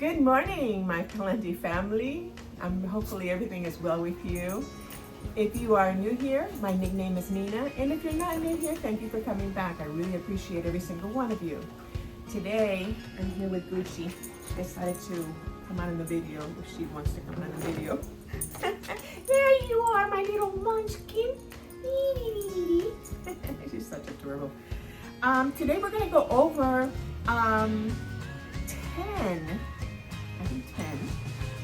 Good morning, my Plenty family. Hopefully everything is well with you. If you are new here, my nickname is Nina, and if you're not new here, thank you for coming back. I really appreciate every single one of you. Today, I'm here with Gucci. She decided to come out in the video, if she wants to come out in the video. There you are, my little munchkin. She's such adorable. Today we're gonna go over 10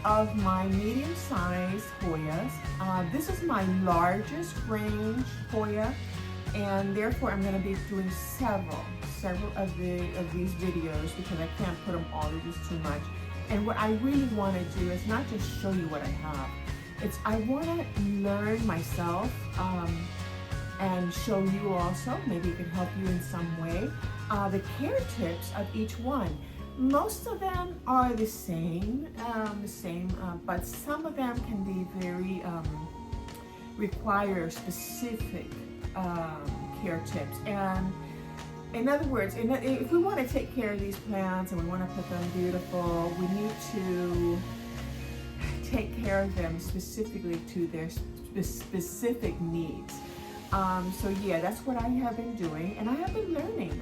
of my medium-sized Hoyas. This is my largest range Hoya, and therefore I'm going to be doing several of these videos because I can't put them all, they're just too much. And what I really want to do is not just show you what I have, I want to learn myself and show you also, maybe it can help you in some way, the care tips of each one. Most of them are the same, but some of them can be very, require specific care tips. And in other words, if we want to take care of these plants and we want to put them beautiful, we need to take care of them specifically to their specific needs. So yeah, that's what I have been doing, and I have been learning.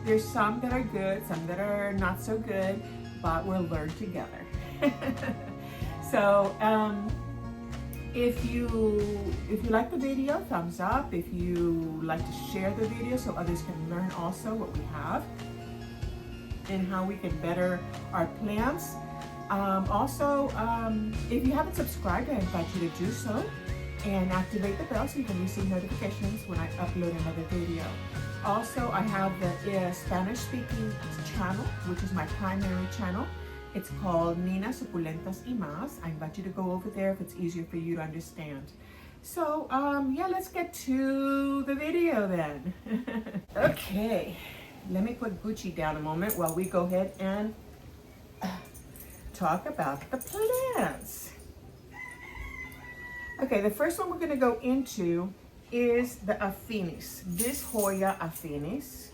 There's some that are good, some that are not so good, but we'll learn together. So if you like the video, thumbs up. If you like to share the video so others can learn also what we have and how we can better our plants. Also, if you haven't subscribed, I invite you to do so and activate the bell so you can receive notifications when I upload another video. Also, I have the Spanish-speaking channel, which is my primary channel. It's called Nina Suculentas y Más. I invite you to go over there if it's easier for you to understand. So, yeah, let's get to the video then. Okay, let me put Gucci down a moment while we go ahead and talk about the plants. Okay, the first one we're going to go into is the Affinis. This Hoya Affinis.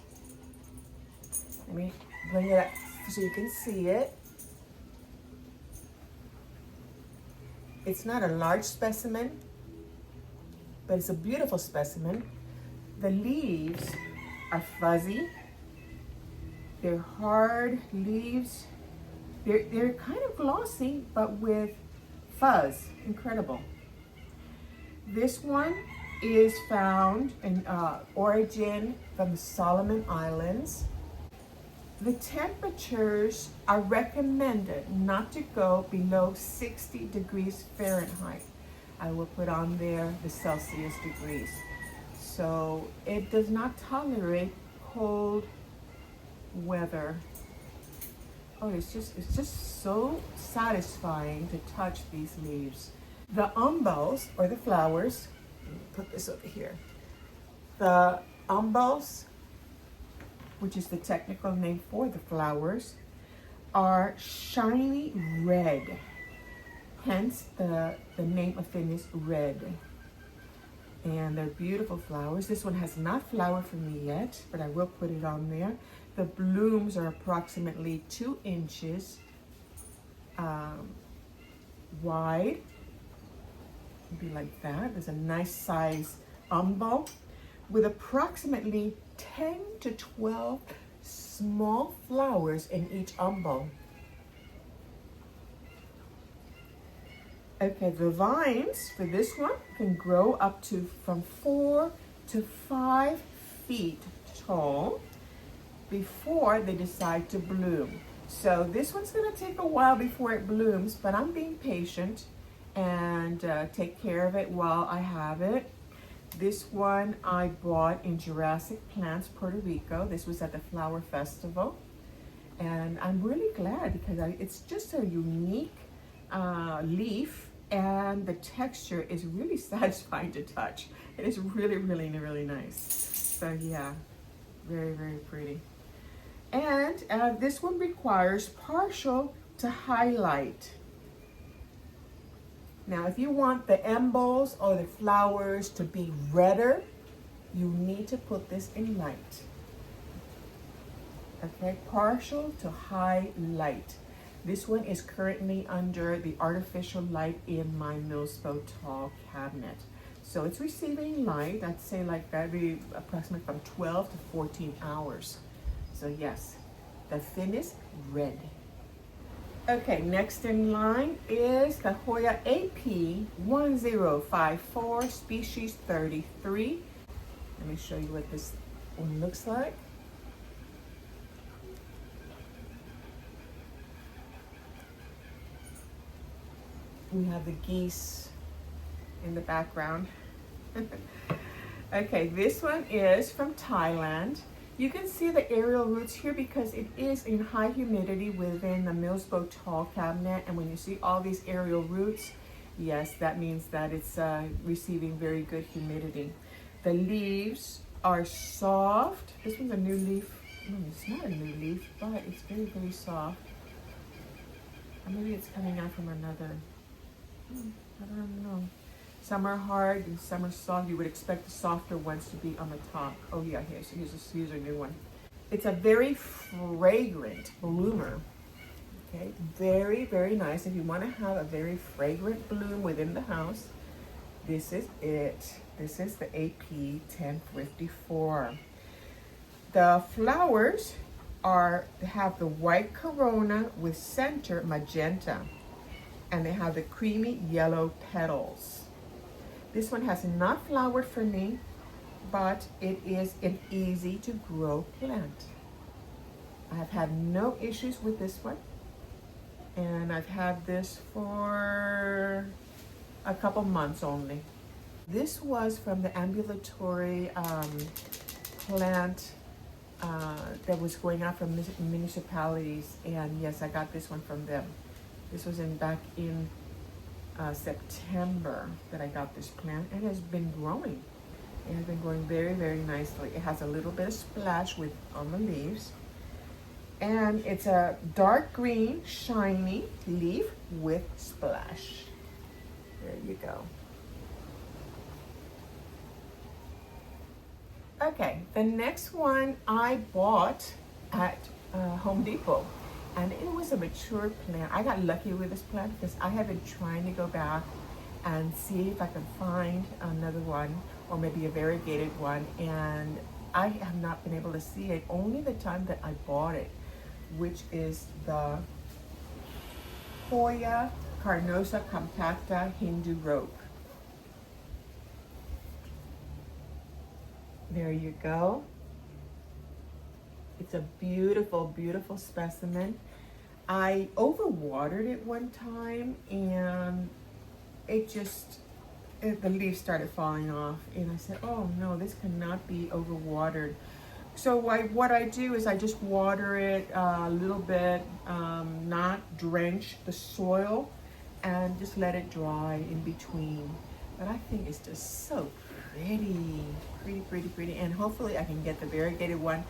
Let me bring it up so you can see it. It's not a large specimen, but it's a beautiful specimen. The leaves are fuzzy. They're hard leaves. They're kind of glossy, but with fuzz. Incredible. This one is found in origin from the Solomon Islands. The temperatures are recommended not to go below 60 degrees Fahrenheit. I will put on there the Celsius degrees. So it does not tolerate cold weather. Oh, it's just so satisfying to touch these leaves. The umbels, or the flowers, put this over here. The umbels, which is the technical name for the flowers, are shiny red. Hence the name Affinis red. And they're beautiful flowers. This one has not flowered for me yet, but I will put it on there. The blooms are approximately 2 inches wide. Be like that. There's a nice size umbel with approximately 10 to 12 small flowers in each umbel. Okay, the vines for this one can grow up to from 4 to 5 feet tall before they decide to bloom. So this one's going to take a while before it blooms, but I'm being patient and take care of it while I have it. This one I bought in Jurassic Plants, Puerto Rico. This was at the Flower Festival. And I'm really glad because it's just a unique leaf, and the texture is really satisfying to touch. It is really, really, really nice. So yeah, very, very pretty. And this one requires partial to highlight. Now, if you want the umbels or the flowers to be redder, you need to put this in light. Okay, partial to high light. This one is currently under the artificial light in my Millspo tall cabinet. So it's receiving light, I'd say like every approximately from 12 to 14 hours. So yes, the finished red. Okay, next in line is the Hoya AP1054 species 33. Let me show you what this one looks like. We have the geese in the background. Okay, this one is from Thailand. You can see the aerial roots here because it is in high humidity within the Millspo tall cabinet. And when you see all these aerial roots, yes, that means that it's receiving very good humidity. The leaves are soft. This one's a new leaf. No, it's not a new leaf, but it's very, very soft. Or maybe it's coming out from another. I don't know. Some are hard and some are soft. You would expect the softer ones to be on the top. Oh yeah, here's a new one. It's a very fragrant bloomer. Okay, very, very nice. If you want to have a very fragrant bloom within the house, this is it. This is the AP1054. The flowers have the white corona with center magenta, and they have the creamy yellow petals. This one has not flowered for me, but it is an easy to grow plant. I have had no issues with this one, and I've had this for a couple months only. This was from the ambulatory plant that was going out from municipalities, and yes, I got this one from them. This was back in September that I got this plant. It has been growing. It has been growing very, very nicely. It has a little bit of splash on the leaves. And it's a dark green, shiny leaf with splash. There you go. Okay, the next one I bought at Home Depot. And it was a mature plant. I got lucky with this plant because I have been trying to go back and see if I can find another one or maybe a variegated one. And I have not been able to see it only the time that I bought it, which is the Hoya Carnosa Compacta Hindu Rope. There you go. It's a beautiful, beautiful specimen. I overwatered it one time and the leaves started falling off. And I said, oh no, this cannot be overwatered. So what I do is I just water it a little bit, not drench the soil, and just let it dry in between. But I think it's just so pretty. And hopefully I can get the variegated one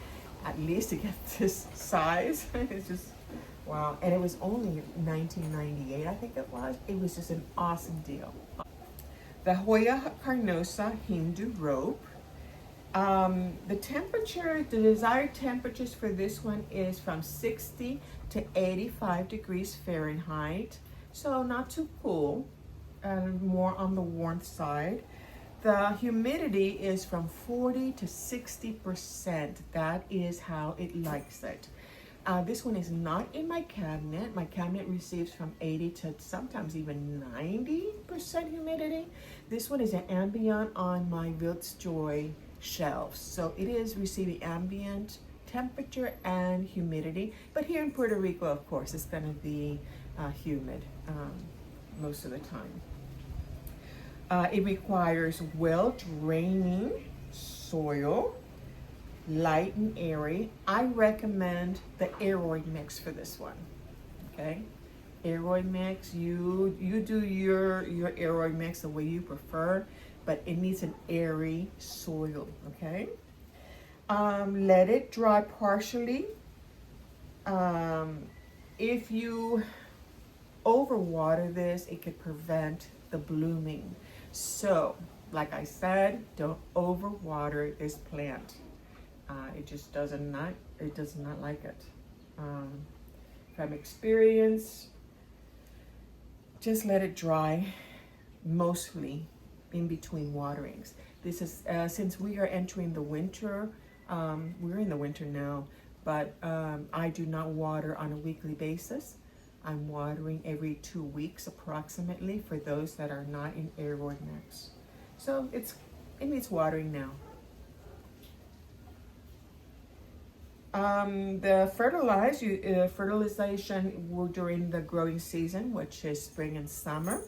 at least to get this size. It's just, wow. And it was only $19.98, I think it was. It was just an awesome deal. The Hoya Carnosa Hindu Rope. The desired temperatures for this one is from 60 to 85 degrees Fahrenheit. So not too cool, and more on the warmth side. The humidity is from 40 to 60%. That is how it likes it. This one is not in my cabinet. My cabinet receives from 80 to sometimes even 90% humidity. This one is an ambient on my Wilt's Joy shelves. So it is receiving ambient temperature and humidity. But here in Puerto Rico, of course, it's going to be humid most of the time. It requires well-draining soil, light and airy. I recommend the aeroid mix for this one, okay? Aeroid mix, you do your aeroid mix the way you prefer, but it needs an airy soil, okay? Let it dry partially. If you overwater this, it could prevent the blooming. So, like I said, don't overwater this plant. It just does not like it. from experience, just let it dry, mostly in between waterings. This is, since we are entering the winter, we're in the winter now, but I do not water on a weekly basis. I'm watering every 2 weeks approximately for those that are not in aeroid nets. So it needs watering now. The fertilization during the growing season, which is spring and summer.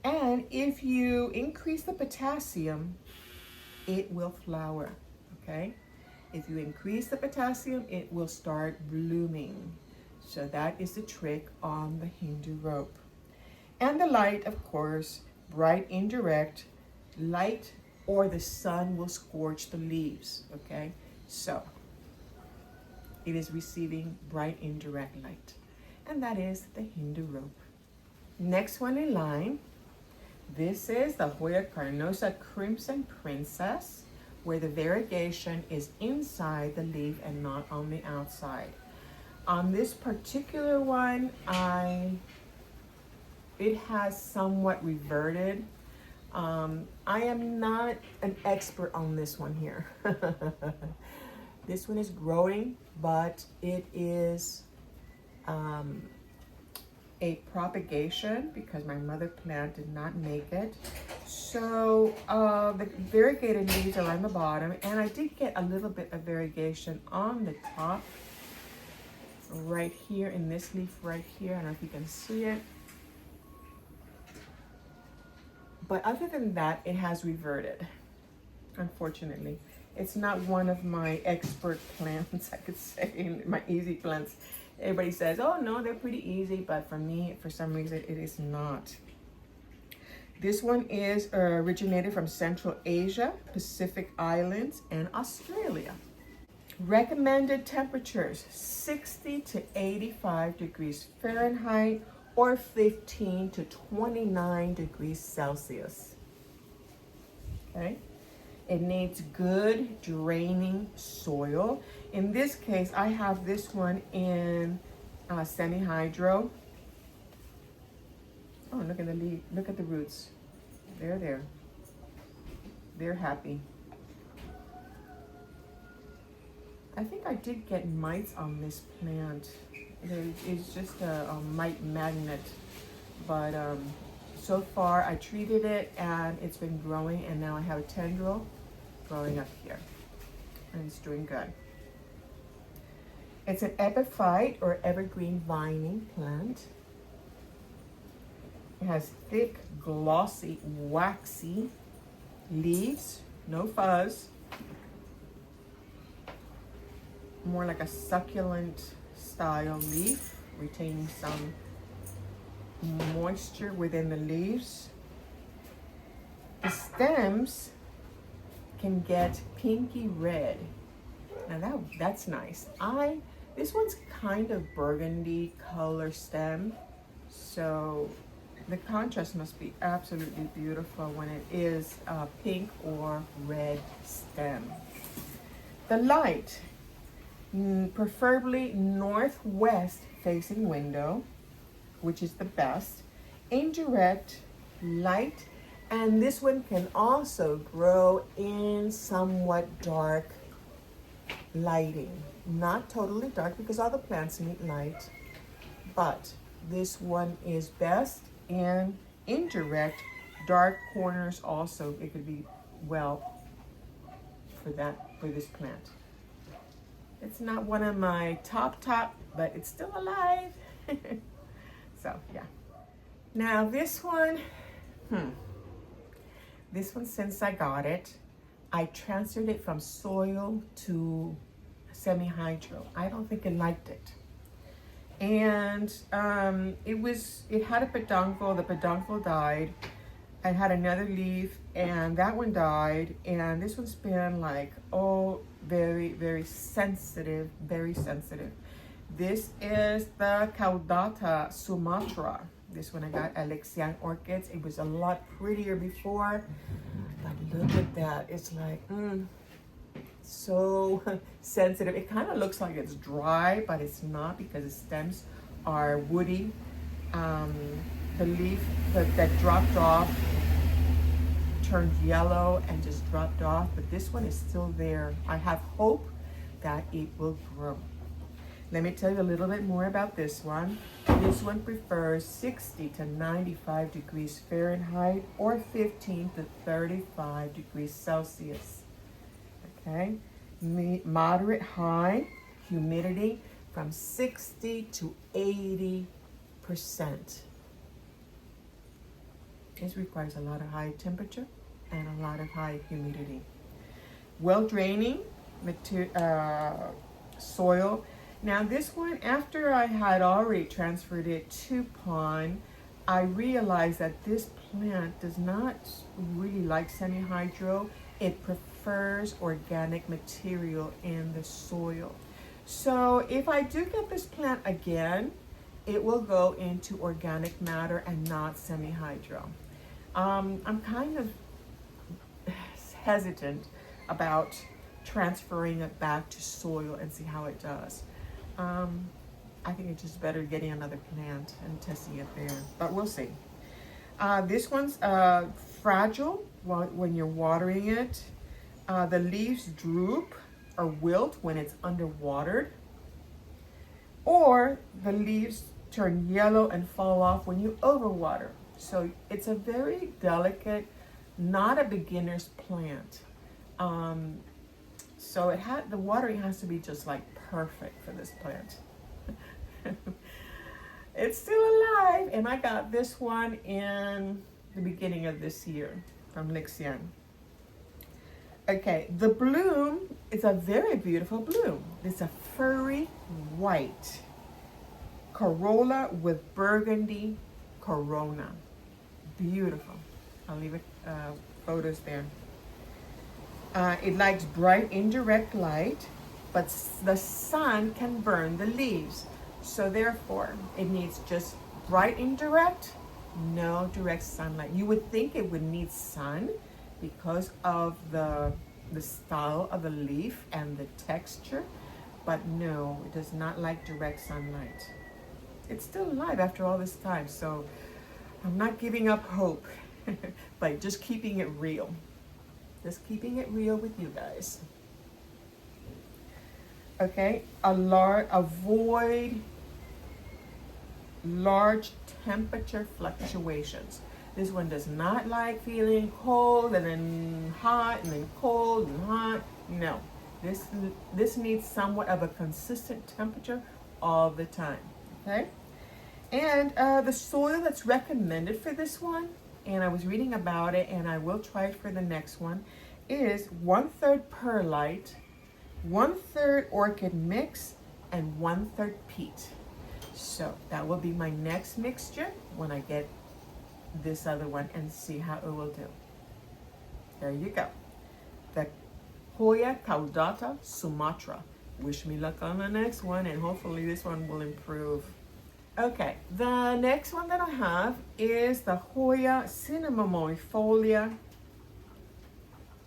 And if you increase the potassium, it will flower, okay? If you increase the potassium, it will start blooming. So that is the trick on the Hindu rope. And the light, of course, bright indirect light, or the sun will scorch the leaves, okay? So it is receiving bright indirect light. And that is the Hindu rope. Next one in line, this is the Hoya Carnosa Crimson Princess, where the variegation is inside the leaf and not on the outside. On this particular one, it has somewhat reverted. I am not an expert on this one here. This one is growing, but it is a propagation because my mother plant did not make it. So the variegated leaves are on the bottom, and I did get a little bit of variegation on the top. Right here in this leaf right here. I don't know if you can see it. But other than that, it has reverted, unfortunately. It's not one of my expert plants, I could say, my easy plants. Everybody says, oh no, they're pretty easy, but for me, for some reason, it is not. This one is originated from Central Asia, Pacific Islands, and Australia. Recommended temperatures, 60 to 85 degrees Fahrenheit or 15 to 29 degrees Celsius. Okay? It needs good draining soil. In this case, I have this one in semi-hydro. Oh, look at the leaf. Look at the roots. They're there. They're happy. I think I did get mites on this plant. It's just a mite magnet. But so far I treated it and it's been growing, and now I have a tendril growing up here. And it's doing good. It's an epiphyte or evergreen vining plant. It has thick, glossy, waxy leaves, no fuzz. More like a succulent style leaf, retaining some moisture within the leaves. The stems can get pinky red. Now that's nice. This one's kind of burgundy color stem, so the contrast must be absolutely beautiful when it is a pink or red stem. The light, preferably northwest facing window, which is the best. Indirect light, and this one can also grow in somewhat dark lighting. Not totally dark because all the plants need light, but this one is best in indirect dark corners also. It could be well for this plant. It's not one of my top, but it's still alive. So yeah. Now this one, since I got it, I transferred it from soil to semi-hydro. I don't think it liked it. And it had a peduncle. The peduncle died. I had another leaf, and that one died. And this one's been like, very, very sensitive, very sensitive. This is the Caudata Sumatra. This one I got at Alexian Orchids. It was a lot prettier before, but look at that. It's like, so sensitive. It kind of looks like it's dry, but it's not because the stems are woody. The leaf that dropped off turned yellow and just dropped off, but this one is still there. I have hope that it will grow. Let me tell you a little bit more about this one. This one prefers 60 to 95 degrees Fahrenheit or 15 to 35 degrees Celsius. Okay, moderate high humidity from 60 to 80%. This requires a lot of high temperature and a lot of high humidity. Well draining soil. Now this one, after I had already transferred it to pond, I realized that this plant does not really like semi-hydro. It prefers organic material in the soil. So if I do get this plant again, it will go into organic matter and not semi-hydro. I'm kind of hesitant about transferring it back to soil and see how it does. I think it's just better getting another plant and testing it there, but we'll see. This one's fragile when you're watering it. The leaves droop or wilt when it's underwatered, or the leaves turn yellow and fall off when you overwater. So it's a very delicate, not a beginner's plant. So the watering has to be just like perfect for this plant. It's still alive, and I got this one in the beginning of this year from Lixian. Okay, the bloom is a very beautiful bloom. It's a furry white corolla with burgundy corona. Beautiful. I'll leave it photos there. It likes bright indirect light, but the sun can burn the leaves. So therefore, it needs just bright indirect, no direct sunlight. You would think it would need sun because of the style of the leaf and the texture, but no, it does not like direct sunlight. It's still alive after all this time, so I'm not giving up hope, but just keeping it real. Just keeping it real with you guys. Okay, avoid large temperature fluctuations. This one does not like feeling cold and then hot and then cold and hot. No, this needs somewhat of a consistent temperature all the time. Okay, and the soil that's recommended for this one, and I was reading about it, and I will try it for the next one, is 1/3 perlite, 1/3 orchid mix, and 1/3 peat. So that will be my next mixture when I get this other one and see how it will do. There you go. The Hoya caudata Sumatra. Wish me luck on the next one, and hopefully this one will improve. Okay, the next one that I have is the Hoya cinnamommoifolia.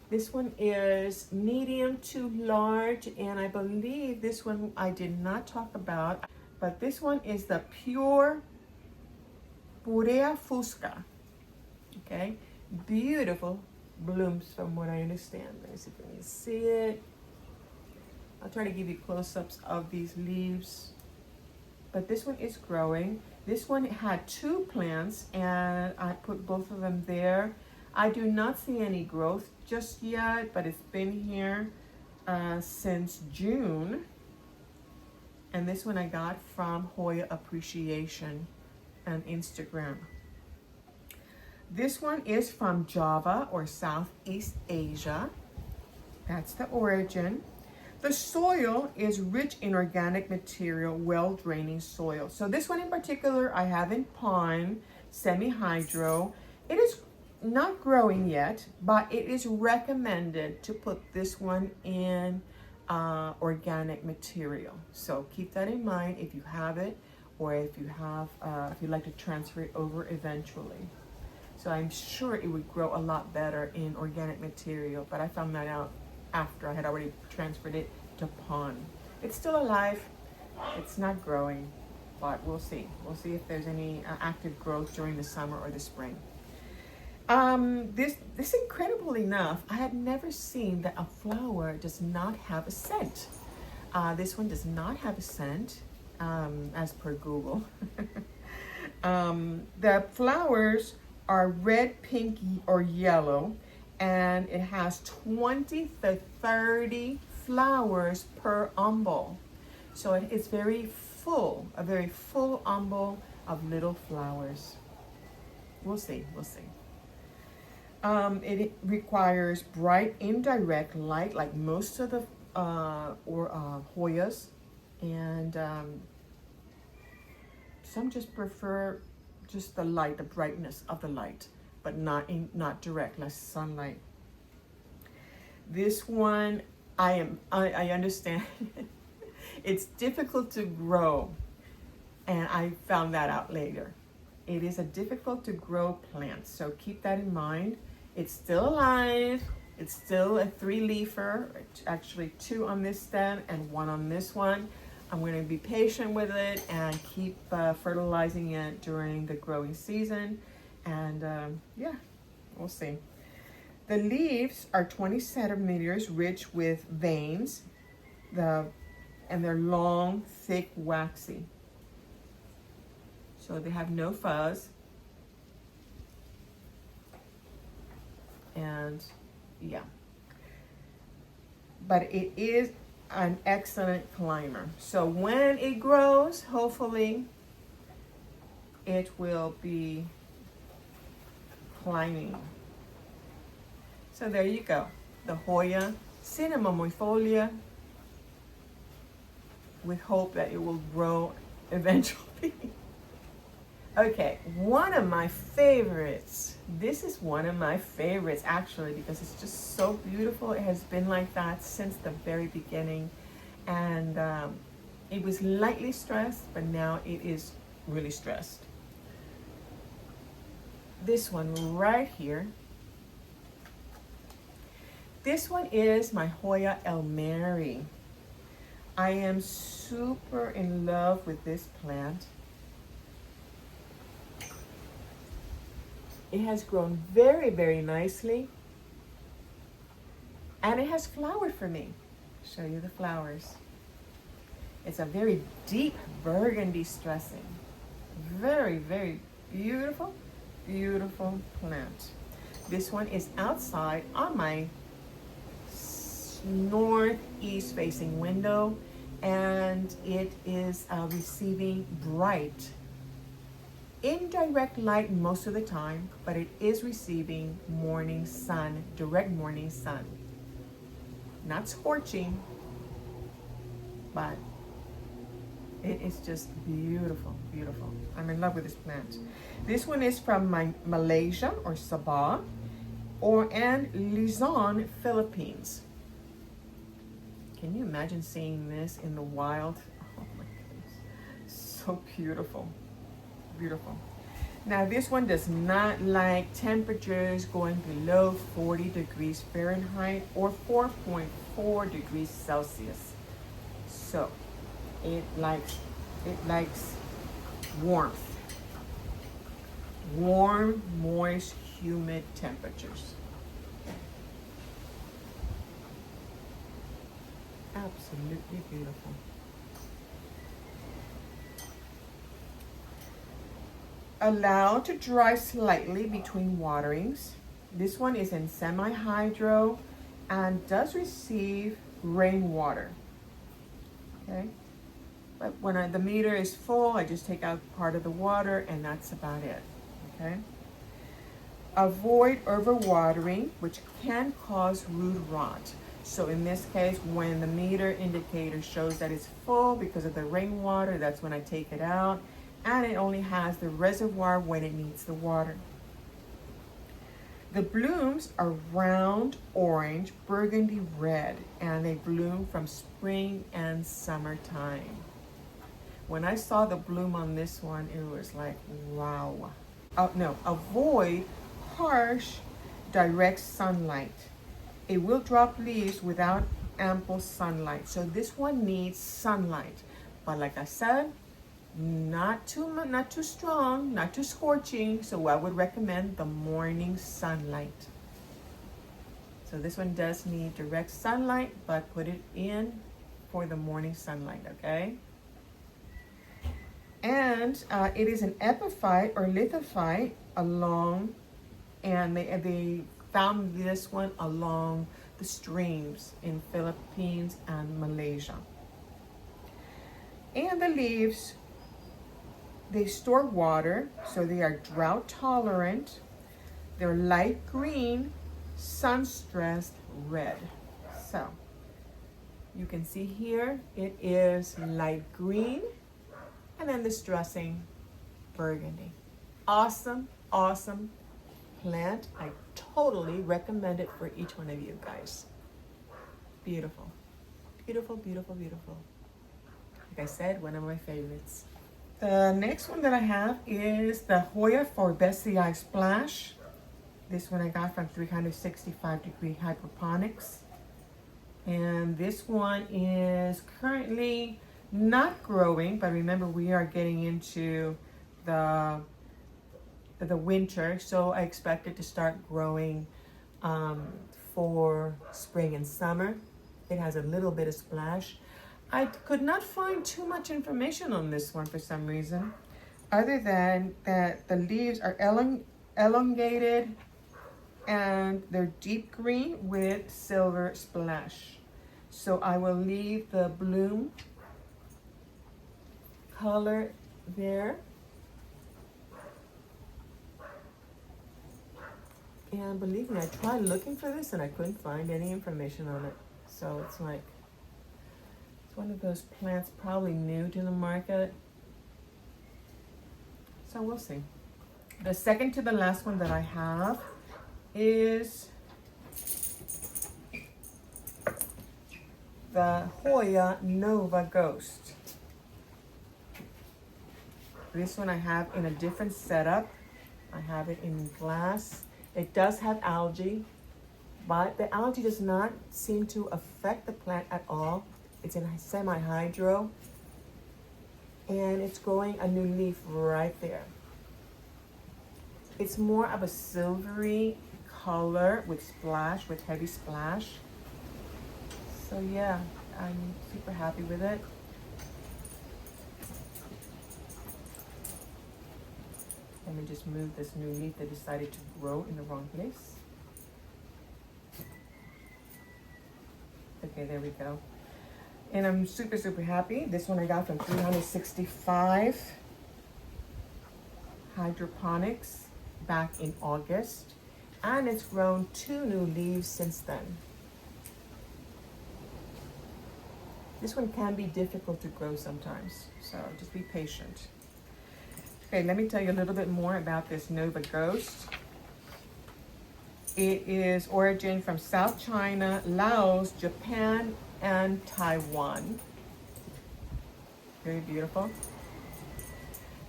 This one is medium to large, and I believe this one I did not talk about, but this one is the pure Purea fusca. Okay, beautiful blooms from what I understand. Let me see if you can see it. I'll try to give you close-ups of these leaves. But this one is growing. This one had 2 plants, and I put both of them there. I do not see any growth just yet, but it's been here since June. And this one I got from Hoya Appreciation on Instagram. This one is from Java or Southeast Asia. That's the origin. The soil is rich in organic material, well-draining soil. So this one in particular, I have in pond, semi-hydro. It is not growing yet, but it is recommended to put this one in organic material. So keep that in mind if you have it, or if you have, if you'd like to transfer it over eventually. So I'm sure it would grow a lot better in organic material, but I found that out after I had already transferred it to pond. It's still alive. It's not growing, but we'll see. We'll see if there's any active growth during the summer or the spring. This incredible enough, I had never seen that a flower does not have a scent. This one does not have a scent, as per Google. The flowers are red, pink, or yellow, and it has 20 to 30 flowers per umbel. So it's very full, a very full umbel of little flowers. We'll see, we'll see. It requires bright indirect light, like most of the Hoyas, and some just prefer just the light, the brightness of the light, but not direct, like sunlight. This one, I understand. It's difficult to grow, and I found that out later. It is a difficult to grow plant, so keep that in mind. It's still alive. It's still a 3-leafer, actually 2 on this stem and 1 on this one. I'm going to be patient with it and keep fertilizing it during the growing season. And yeah, we'll see. The leaves are 20 centimeters, rich with veins, and they're long, thick, waxy. So they have no fuzz. And yeah, but it is an excellent climber. So when it grows, hopefully it will be climbing. So there you go, the Hoya cinnamomoifolia, with hope that it will grow eventually. Okay, one of my favorites. This is one of my favorites, actually, because it's just so beautiful. It has been like that since the very beginning. And it was lightly stressed, but now it is really stressed. This one right here. This one is my Hoya El Mary. I am super in love with this plant. It has grown very, very nicely. And it has flowered for me. Show you the flowers. It's a very deep burgundy stressing. Very, very beautiful, beautiful plant. This one is outside on my northeast facing window, and it is receiving bright indirect light most of the time, but it is receiving morning sun, direct morning sun. Not scorching, but it is just beautiful, beautiful. I'm in love with this plant. This one is from Malaysia or Sabah, and Luzon, Philippines. Can you imagine seeing this in the wild? Oh my goodness, so beautiful. Beautiful. Now this one does not like temperatures going below 40 degrees Fahrenheit or 4.4 degrees Celsius. So it likes warmth. Warm, moist, humid temperatures. Absolutely beautiful. Allowed to dry slightly between waterings. This one is in semi-hydro and does receive rainwater. Okay, but when the meter is full, I just take out part of the water and that's about it. Okay. Avoid overwatering, which can cause root rot. So in this case, when the meter indicator shows that it's full because of the rainwater, that's when I take it out. And it only has the reservoir when it needs the water. The blooms are round, orange, burgundy red, and they bloom from spring and summertime. When I saw the bloom on this one, it was like, wow. No, avoid harsh, direct sunlight. it will drop leaves without ample sunlight. So this one needs sunlight. But like I said, not too strong, not too scorching. So I would recommend the morning sunlight. So this one does need direct sunlight, but put it in for the morning sunlight, okay? And it is an epiphyte or lithophyte along, and they found this one along the streams in Philippines and Malaysia. And the leaves, they store water, so they are drought tolerant. They're light green, sun-stressed red. So you can see here, it is light green, and then this dressing, burgundy. Awesome, awesome plant. I totally recommend it for each one of you guys. Beautiful, beautiful, beautiful, beautiful. Like I said, one of my favorites. The next one that I have is the Hoya for Best-CI Splash. This one I got from 365 Degree Hydroponics. And this one is currently not growing, but remember we are getting into the winter, so I expect it to start growing for spring and summer. It has a little bit of splash. I could not find too much information on this one for some reason, other than that the leaves are elongated and they're deep green with silver splash. So I will leave the bloom color there. And believe me, I tried looking for this and I couldn't find any information on it. So it's like, it's one of those plants probably new to the market. So we'll see. The second to the last one that I have is the Hoya Nova Ghost. This one I have in a different setup. I have it in glass. It does have algae, but the algae does not seem to affect the plant at all. It's in semi-hydro, and it's growing a new leaf right there. It's more of a silvery color with splash, with heavy splash. So yeah, I'm super happy with it. Let me just move this new leaf that decided to grow in the wrong place. Okay, there we go. And I'm super, super happy. This one I got from 365 Hydroponics back in August. And it's grown 2 new leaves since then. This one can be difficult to grow sometimes, so just be patient. Okay, let me tell you a little bit more about this Nova Ghost. It is origin from South China, Laos, Japan, and Taiwan. Very beautiful.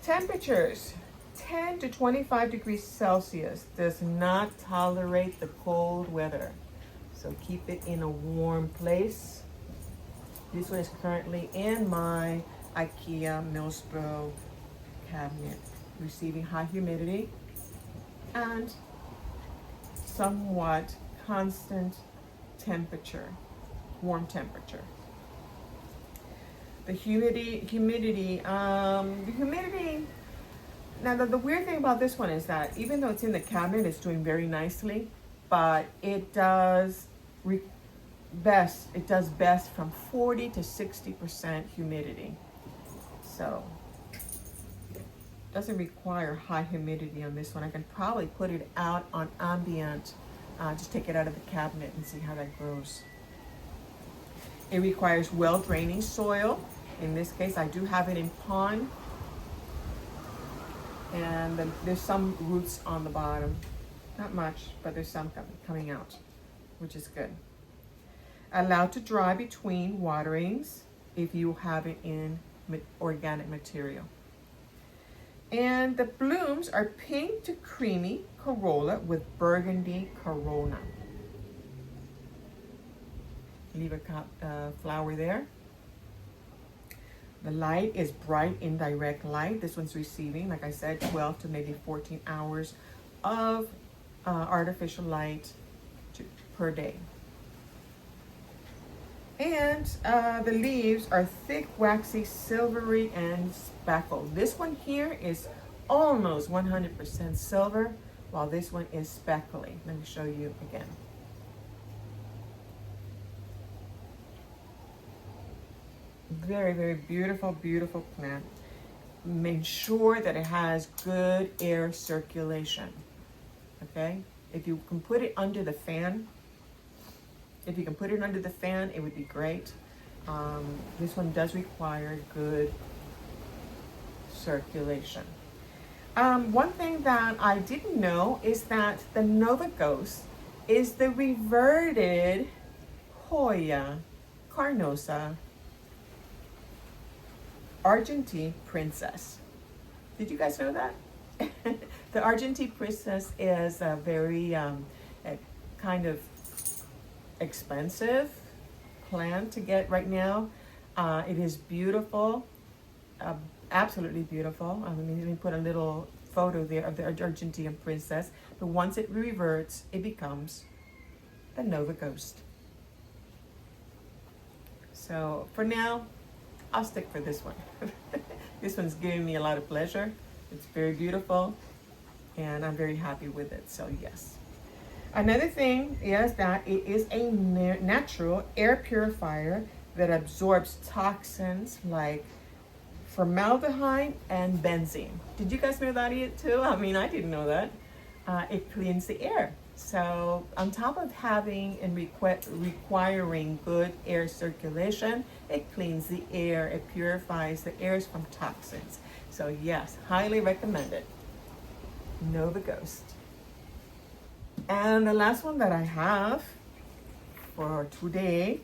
Temperatures, 10 to 25 degrees Celsius. Does not tolerate the cold weather. So keep it in a warm place. This one is currently in my IKEA Millsboro cabinet, receiving high humidity and somewhat constant temperature, warm temperature. The humidity, now the weird thing about this one is that even though it's in the cabinet, it's doing very nicely, but it does best from 40 to 60% humidity. So doesn't require high humidity on this one. I can probably put it out on ambient, just take it out of the cabinet and see how that grows. It requires well-draining soil. In this case, I do have it in pond. And there's some roots on the bottom. Not much, but there's some coming out, which is good. Allowed to dry between waterings if you have it in organic material. And the blooms are pink to creamy corolla with burgundy corona. leave a flower there. The light is bright indirect light. This one's receiving, like I said, 12 to maybe 14 hours of artificial light per day. And the leaves are thick, waxy, silvery, and speckled. This one here is almost 100% silver, while this one is speckly. Let me show you again. Very, very beautiful, beautiful plant. Make sure that it has good air circulation, okay? If you can put it under the fan, it would be great. This one does require good circulation. One thing that I didn't know is that the Nova Ghost is the reverted Hoya carnosa Argentine princess. Did you guys know that? The Argentine princess is a very kind of expensive plant to get right now. It is beautiful, absolutely beautiful. Let me put a little photo there of the Argentine princess. But once it reverts, it becomes the Nova Ghost. So for now, I'll stick for this one. This one's giving me a lot of pleasure. It's very beautiful, and I'm very happy with it, so yes. Another thing is that it is a natural air purifier that absorbs toxins like formaldehyde and benzene. Did you guys know that too? I mean, I didn't know that. It cleans the air. So on top of having and requiring good air circulation, it cleans the air, it purifies the air from toxins. So yes, highly recommended. Nova Ghost. And the last one that I have for today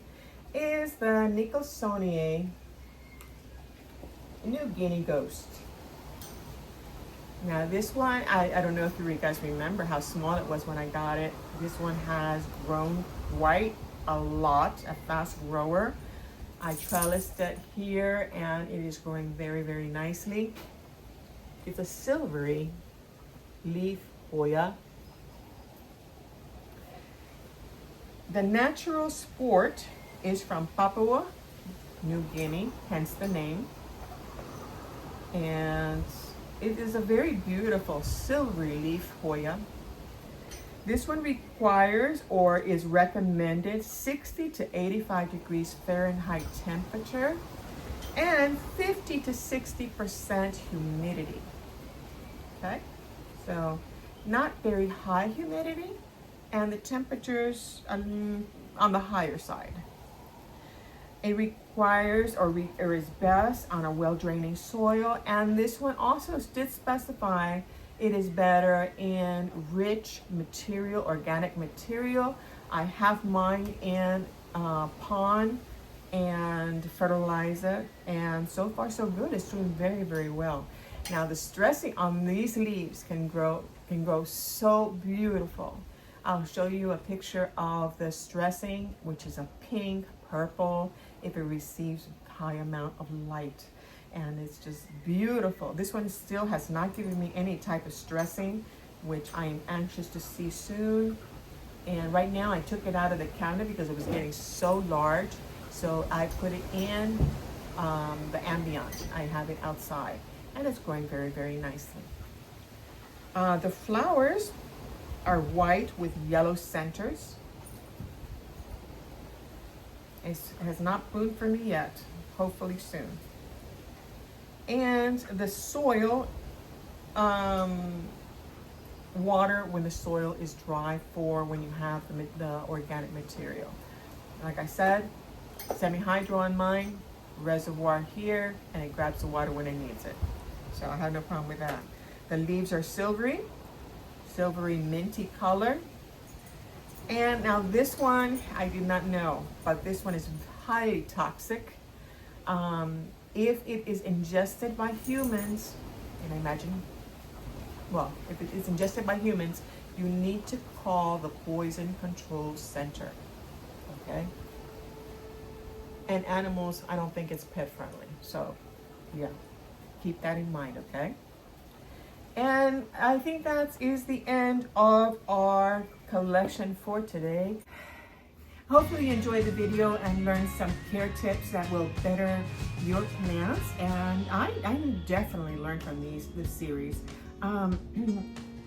is the Nicholsonia New Guinea Ghost. Now this one, I don't know if you guys remember how small it was when I got it. This one has grown quite a lot, a fast grower. I trellised it here and it is growing very, very nicely. It's a silvery leaf Hoya. The natural sport is from Papua New Guinea, hence the name. And it is a very beautiful silvery leaf Hoya. This one requires or is recommended 60 to 85 degrees Fahrenheit temperature and 50 to 60% humidity. Okay, so not very high humidity, and the temperatures on the higher side. It requires or is best on a well-draining soil, and this one also did specify it is better in rich material, organic material. I have mine in pond and fertilizer, and so far so good. It's doing very, very well. Now the stressing on these leaves can grow so beautiful. I'll show you a picture of the stressing, which is a pink, purple, if it receives a high amount of light. And it's just beautiful. This one still has not given me any type of stressing, which I am anxious to see soon. And right now I took it out of the counter because it was getting so large. So I put it in the ambient. I have it outside, and it's growing very, very nicely. The flowers are white with yellow centers. It has not bloomed for me yet, hopefully soon. And the soil, water when the soil is dry for when you have the organic material. Like I said, semi-hydro on mine, reservoir here, and it grabs the water when it needs it. So I have no problem with that. The leaves are silvery minty color. And now this one, I did not know, but this one is highly toxic. If it is ingested by humans, and I imagine, well, if it is ingested by humans, you need to call the Poison Control Center, okay? And animals, I don't think it's pet friendly. So, yeah, keep that in mind, okay? And I think that is the end of our collection for today. Hopefully you enjoyed the video and learned some care tips that will better your plants. And I definitely learned from this series.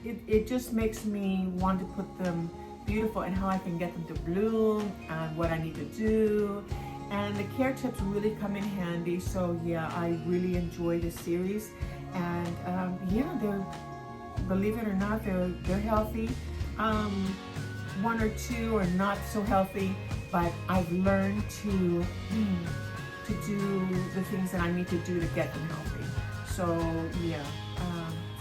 It just makes me want to put them beautiful and how I can get them to bloom and what I need to do. And the care tips really come in handy. So yeah, I really enjoy this series. And yeah, believe it or not, they're healthy. One or two are not so healthy, but I've learned to do the things that I need to do to get them healthy. So yeah,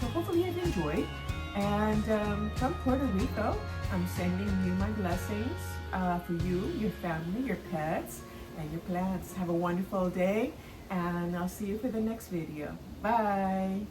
so hopefully you've enjoyed. And from Puerto Rico, I'm sending you my blessings for you, your family, your pets, and your plants. Have a wonderful day, and I'll see you for the next video. Bye.